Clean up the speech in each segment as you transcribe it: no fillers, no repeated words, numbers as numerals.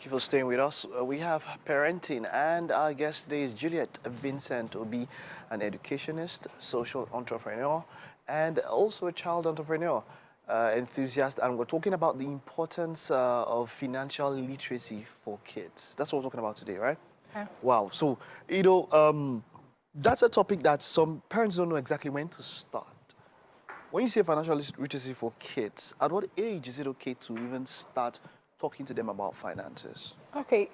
you for staying with us. We have parenting, and our guest today is Juliet Vincent-Obi, an educationist, social entrepreneur, and also a child entrepreneur, enthusiast. And we're talking about the importance of financial literacy for kids. That's what we're talking about today, right? Yeah. Wow. So, that's a topic that some parents don't know exactly when to start. When you say financial literacy for kids, at what age is it okay to even start talking to them about finances? Okay,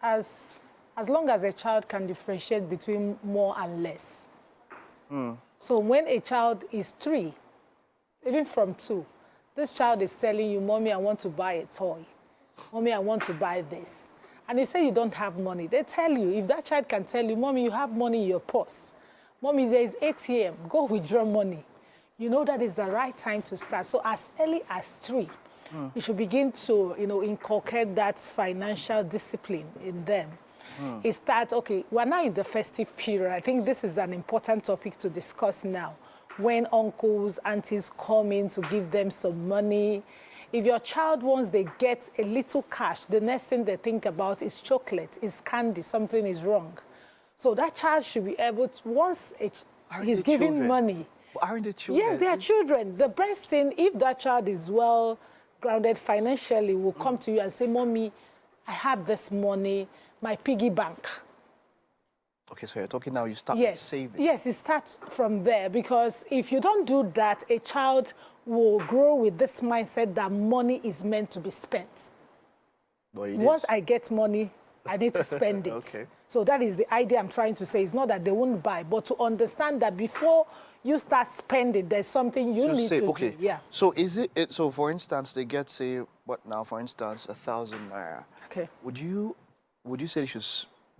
as long as a child can differentiate between more and less. So when a child is 3, even from 2, this child is telling you, Mommy, I want to buy a toy. Mommy, I want to buy this. And you say you don't have money. They tell you, if that child can tell you, Mommy, you have money in your purse. Mommy, there is ATM, go withdraw money. You know that is the right time to start. So as early as 3, you should begin to, inculcate that financial discipline in them. It starts, okay, we're now in the festive period. I think this is an important topic to discuss now. When uncles, aunties come in to give them some money. If your child, once they get a little cash, the next thing they think about is chocolate, is candy, something is wrong. So that child should be able to, once he's giving money. Aren't they children? Yes, they are children. The best thing, if that child is well grounded financially, will come to you and say, Mommy, I have this money, my piggy bank. Okay, so you're talking now, you start with saving. Yes, it starts from there, because if you don't do that, a child will grow with this mindset that money is meant to be spent. Well, Once I get money, I need to spend it. Okay. So that is the idea I'm trying to say. It's not that they won't buy, but to understand that before you start spending, there's something you need to do. Yeah. So is it, so for instance, they get, say, what now, for instance, 1,000 naira. Okay. Would you say they should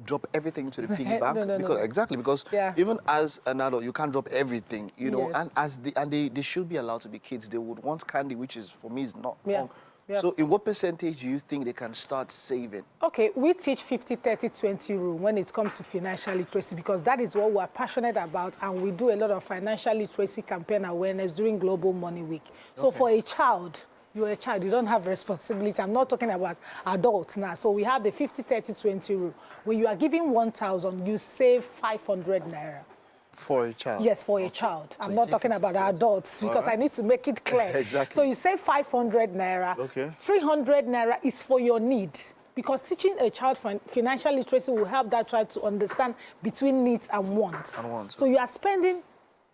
drop everything into the piggy bank? No. Exactly, because even as an adult, you can't drop everything, know, Yes. and they should be allowed to be kids. They would want candy, which is, for me, is not wrong. Yeah. So in what percentage do you think they can start saving? Okay, we teach 50-30-20 rule when it comes to financial literacy, because that is what we're passionate about, and we do a lot of financial literacy campaign awareness during Global Money Week. So for a child, you're a child, you don't have responsibility. I'm not talking about adults now. So we have the 50-30-20 rule. When you are giving 1,000, you save 500 naira. For a child? Yes, for a child. I'm not talking about adults, because I need to make it clear. Exactly. So you save 500 naira. Okay. 300 naira is for your need, because teaching a child financial literacy will help that child to understand between needs and wants. So you are spending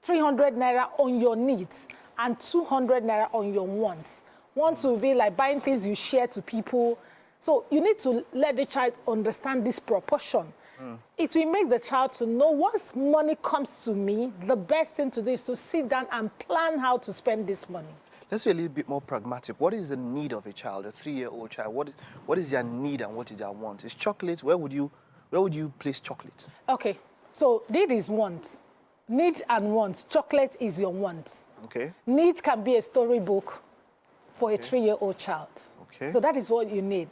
300 naira on your needs and 200 naira on your wants. Wants will be like buying things you share to people. So you need to let the child understand this proportion. It will make the child to know, once money comes to me, the best thing to do is to sit down and plan how to spend this money. Let's be a little bit more pragmatic. What is the need of a child, a 3-year-old child? What is their need and what is their want? Is chocolate, where would you place chocolate? Okay, so need is want. Need and want. Chocolate is your want. Okay. Need can be a storybook for a 3-year-old child. Okay. So that is what you need.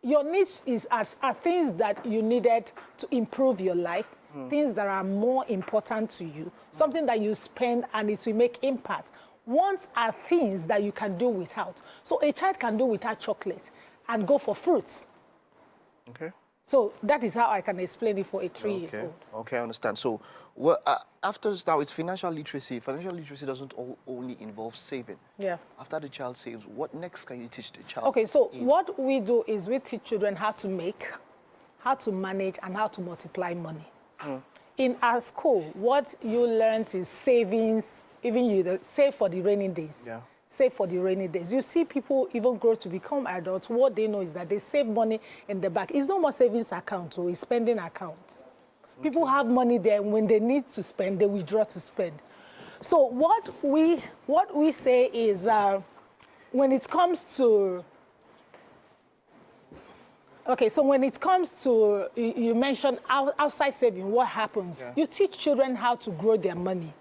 Your needs are things that you needed to improve your life, things that are more important to you, something that you spend and it will make impact. Wants are things that you can do without. So a child can do without chocolate and go for fruits. Okay. So that is how I can explain it for a 3-year-old. Okay, I understand. So after now, it's financial literacy. Financial literacy doesn't only involve saving. Yeah. After the child saves, what next can you teach the child? Okay, so what we do is we teach children how to make, how to manage, and how to multiply money. In our school, what you learned is savings, even you save for the rainy days. Yeah. Save for the rainy days. You see people even grow to become adults. What they know is that they save money in the bank. It's no more savings account, so it's spending accounts. People have money there. When they need to spend, they withdraw to spend. So what we say is when it comes to... Okay, so when it comes to, you mentioned outside saving, what happens? Yeah. You teach children how to grow their money.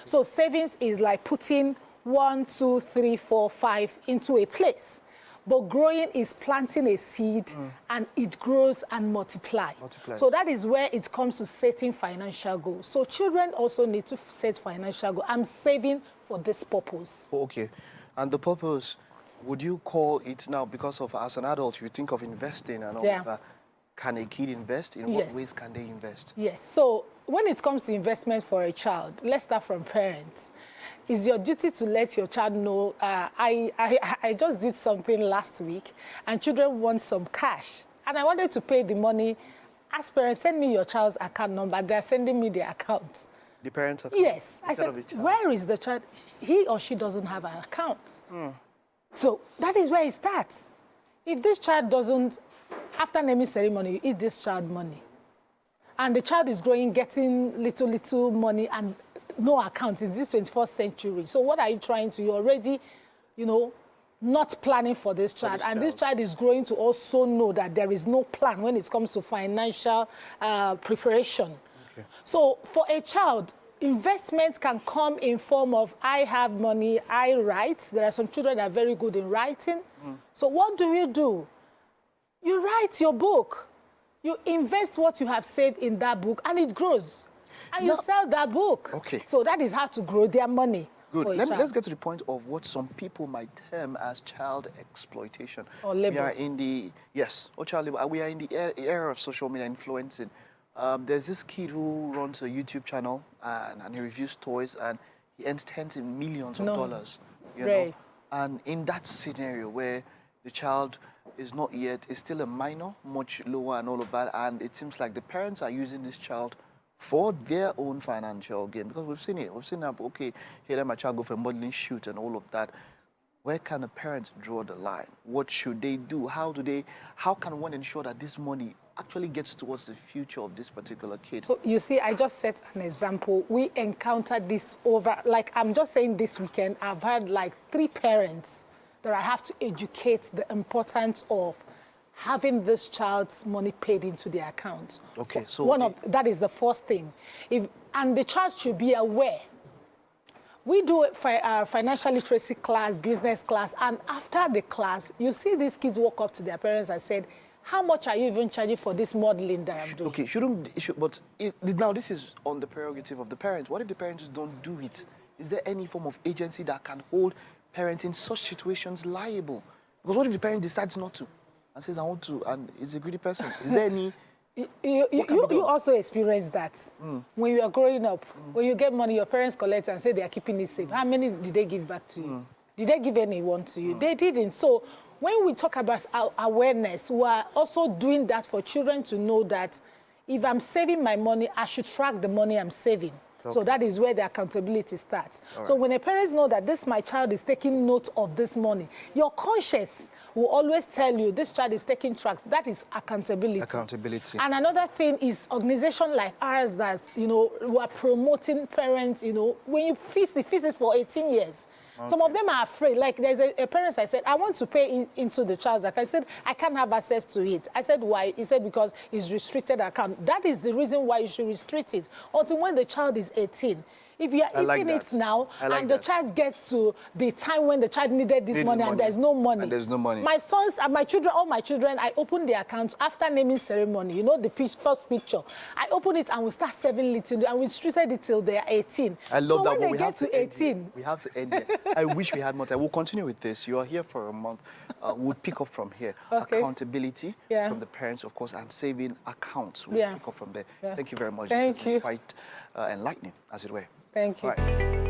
So savings is like putting 1, 2, 3, 4, 5 into a place. But growing is planting a seed and it grows and multiplies. So that is where it comes to setting financial goals. So children also need to set financial goals. I'm saving for this purpose. Okay. And the purpose, would you call it now, because of as an adult, you think of investing and all Yeah. that. Can a kid invest? In what ways can they invest? Yes. So when it comes to investment for a child, let's start from parents. It's your duty to let your child know, I just did something last week and children want some cash. And I wanted to pay the money. As parents, send me your child's account number. They're sending me their account. The parents account? Yes. I said, where is the child? He or she doesn't have an account. So that is where it starts. If this child doesn't, after naming ceremony, you eat this child money. And the child is growing, getting little money and no account. It's this 21st century. So what are you trying to? You're already, not planning for this child. And this child is growing to also know that there is no plan when it comes to financial preparation. Okay. So for a child, investments can come in form of, I have money, I write. There are some children that are very good in writing. So what do? You write your book. You invest what you have saved in that book and it grows. And you sell that book. Okay. So that is how to grow their money. Good. Let's get to the point of what some people might term as child exploitation. Or labor. We are in the, or child labor. We are in the era of social media influencing. There's this kid who runs a YouTube channel and he reviews toys and he earns tens of millions of dollars. You know? And in that scenario where the child is not yet, is still a minor, much lower and all of that, and it seems like the parents are using this child for their own financial gain, because we've seen it. We've seen that, okay, here let my child go for a modeling shoot and all of that. Where can the parents draw the line? What should they do? How can one ensure that this money actually gets towards the future of this particular kid? So you see, I just set an example. We encountered this over, like I'm just saying this weekend, I've had like 3 parents that I have to educate the importance of having this child's money paid into their account. Okay, so that is the first thing. And the child should be aware. We do a financial literacy class, business class, and after the class, you see these kids walk up to their parents and said, how much are you even charging for this modeling that I'm doing? Okay, now this is on the prerogative of the parents. What if the parents don't do it? Is there any form of agency that can hold parents in such situations liable? Because what if the parent decides not to and says, I want to, and is a greedy person? Is there any... You also experience that when you are growing up. When you get money, your parents collect and say they are keeping it safe. How many did they give back to you? Did they give anyone to you? They didn't. So when we talk about awareness, we are also doing that for children to know that if I'm saving my money, I should track the money I'm saving. Okay. So that is where the accountability starts. Right. So when a parent knows that my child is taking note of this money, your conscience will always tell you this child is taking track. That is accountability. Accountability. And another thing is organization like ours that, who are promoting parents, when you feast it for 18 years. Okay. Some of them are afraid. Like there's a parent I said, I want to pay into the child's account. I said, I can't have access to it. I said, why? He said, because it's restricted account. That is the reason why you should restrict it until when the child is 18. If you are eating it now and the child gets to the time when the child needed this money and there's no money. And there's no money. My sons and my children, all my children, I opened their accounts after naming ceremony. The first picture. I opened it and we start saving little and we restricted it till they are 18. I love that, when but they we get have to 18. We have to end here. I wish we had more time. We'll continue with this. You are here for a month. We'll pick up from here. Okay. Accountability from the parents, of course, and saving accounts. We'll pick up from there. Yeah. Thank you very much. Thank you. Quite enlightening, as it were. Thank you. All right.